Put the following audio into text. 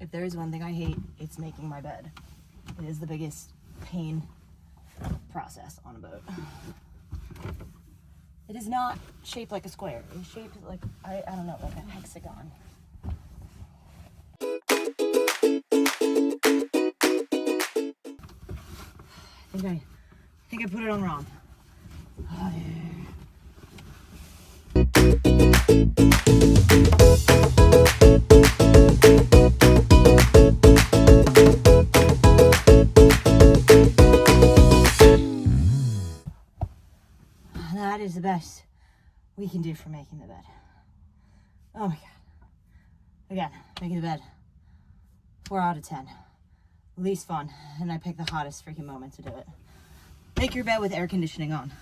if there is one thing I hate, it's making my bed. It is the biggest pain process on a boat. It is not shaped like a square. It's shaped like, I don't know, like a hexagon. I think I put it on wrong. Oh, yeah. That is the best we can do for making the bed. Oh my God. Again, making the bed, 4 out of 10. Least fun, and I picked the hottest freaking moment to do it. Make your bed with air conditioning on.